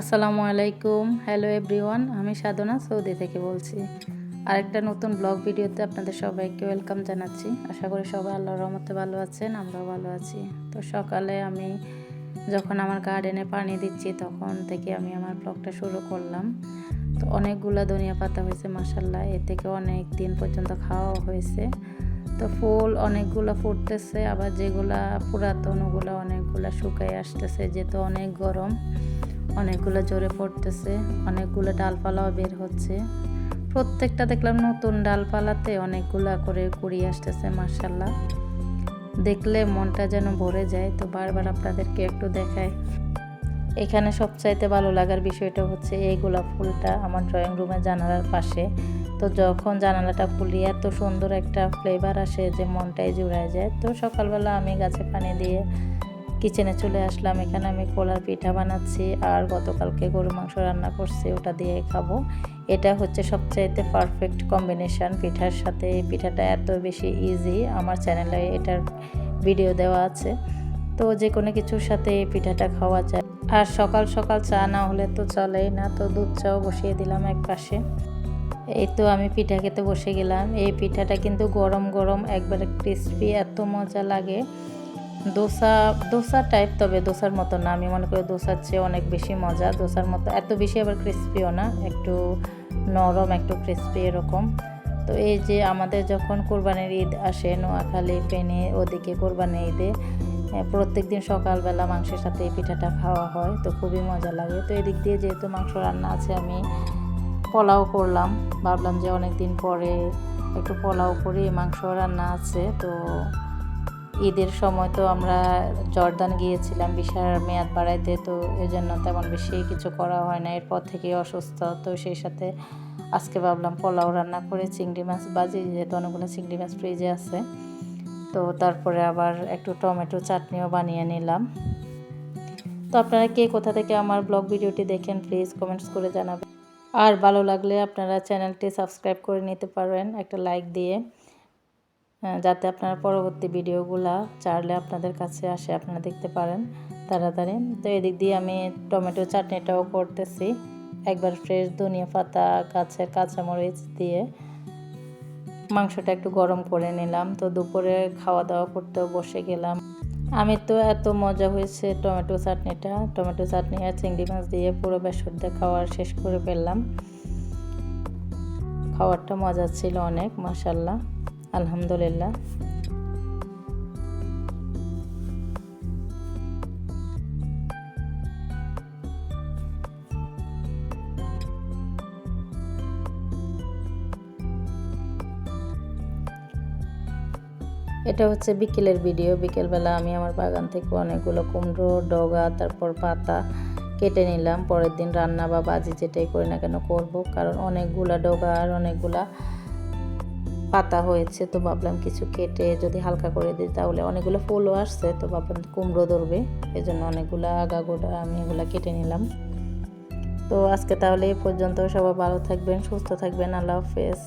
আসসালামু আলাইকুম। Hello everyone, আমি সাধনা সৌদি থেকে বলছি। আরেকটা নতুন ব্লগ ভিডিওতে আপনাদের সবাইকে ওয়েলকাম জানাচ্ছি। আশা করি সবাই আল্লাহর রহমতে ভালো আছেন, আমরাও ভালো আছি। তো সকালে আমি যখন আমার গার্ডেনে পানি দিচ্ছি তখন থেকে আমি আমার ব্লগটা শুরু করলাম। তো অনেকগুলা ধনিয়া পাতা হয়েছে মাশাআল্লাহ, এ থেকে অনেক দিন পর্যন্ত খাওয়া হয়েছে। তো ফুল অনেকগুলো ফুটতেছে, আবার যেগুলা পুরাতন ওগুলো অনেকগুলো শুকায় আসতেছে, যেহেতু অনেক গরম অনেকগুলো ঝরে পড়তেছে, অনেকগুলো ডালপালাও বের হচ্ছে। প্রত্যেকটা দেখলাম নতুন ডালপালাতে অনেকগুলা করে কুড়ি আসতেছে মাশাআল্লাহ, দেখলে মনটা যেন ভরে যায়। তো বারবার আপনাদেরকে একটু দেখাই। এখানে সবচাইতে ভালো লাগার বিষয়টা হচ্ছে এই গোলাপ ফুলটা আমার ড্রয়িং রুমের জানালার পাশে। তো যখন জানালাটা খুলি এত সুন্দর একটা ফ্লেভার আসে যে মনটাই জুড়ায় যায়। তো সকালবেলা আমি গাছে পানি দিয়ে কিচেনে চলে আসলাম। এখানে আমি কলার পিঠা বানাচ্ছি, আর গতকালকে গরু মাংস রান্না করছি, ওটা দিয়ে খাবো। এটা হচ্ছে সবচাইতে পারফেক্ট কম্বিনেশন পিঠার সাথে। এই পিঠাটা এত বেশি ইজি, আমার চ্যানেলে এটার ভিডিও দেওয়া আছে। তো যে কোনো কিছুর সাথে এই পিঠাটা খাওয়া যায়। আর সকাল সকাল চা না হলে তো চলেই না, তো দুধ চাও বসিয়ে দিলাম এক পাশে। এই তো আমি পিঠা খেতে বসে গেলাম। এই পিঠাটা কিন্তু গরম গরম একবারে ক্রিস্পি, এত মজা লাগে। দোসা টাইপ, তবে দোসার মতো না। আমি মনে করি দোসার চেয়ে অনেক বেশি মজা। দোসার মতো এত বেশি আবার ক্রিস্পিও না, একটু নরম একটু ক্রিস্পি এরকম। তো এই যে আমাদের যখন কোরবানির ঈদ আসে নোয়াখালী ফেনী ওদিকে কোরবানির ঈদে প্রত্যেক দিন সকালবেলা মাংসের সাথে এই পিঠাটা খাওয়া হয়, তো খুবই মজা লাগে। তো এদিক দিয়ে যেহেতু মাংস রান্না আছে, আমি পোলাও করলাম। ভাবলাম যে অনেক দিন পরে একটু পোলাও করি, মাংস রান্না আছে। তো ঈদের সময় তো আমরা জর্দান গিয়েছিলাম ভিসার মেয়াদ বাড়াইতে, তো এই জন্য তেমন বেশি কিছু করা হয় না। এরপর থেকে অসুস্থ, তো সেই সাথে আজকে ভাবলাম পোলাও রান্না করে চিংড়ি মাছ ভাজি, যেহেতু অনেকগুলো চিংড়ি মাছ ফ্রিজে আছে। তো তারপরে আবার একটু টমেটো চাটনিও বানিয়ে নিলাম। তো আপনারা কে কোথা থেকে আমার ব্লগ ভিডিওটি দেখেন প্লিজ কমেন্টস করে জানাবেন। আর ভালো লাগলে আপনারা চ্যানেলটি সাবস্ক্রাইব করে নিতে পারেন একটা লাইক দিয়ে, যাতে আপনারা পরবর্তী ভিডিওগুলো চাইলে আপনাদের কাছে আসে, আপনারা দেখতে পারেন তাড়াতাড়ি। তো এদিক দিয়ে আমি টমেটো চাটনিটাও করতেছি, একবার ফ্রেশ ধনিয়া পাতা গাছের কাঁচামরিচ দিয়ে মাংসটা একটু গরম করে নিলাম। তো দুপুরে খাওয়া দাওয়া করতেও বসে গেলাম। আমি তো এত মজা হয়েছে টমেটো চাটনি আর চিংড়ি মাছ দিয়ে পুরো বেসর দিয়ে খাওয়ার শেষ করে ফেললাম। খাওয়ারটা মজা ছিল অনেক মাশাআল্লাহ, আলহামদুলিল্লাহ। এটা হচ্ছে বিকেলের ভিডিও। বিকেলবেলা আমি আমার বাগান থেকে অনেকগুলো কুমড়ো ডগা তারপর পাতা কেটে নিলাম। পরের দিন রান্না বা ভাজি যেটাই করি না কেন করব, কারণ অনেকগুলা ডগা আর অনেকগুলা পাতা হয়েছে। তো ভাবলাম কিছু কেটে যদি হালকা করে দিই তাহলে অনেকগুলো ফুলও আসছে, তো ভাবলাম কুমড়ো ধরবে, এই জন্য অনেকগুলো আগাগোড়া আমি এগুলো কেটে নিলাম। তো আজকে তাহলে এই পর্যন্ত। সবাই ভালো থাকবেন, সুস্থ থাকবেন। আল্লাহ হাফেজ।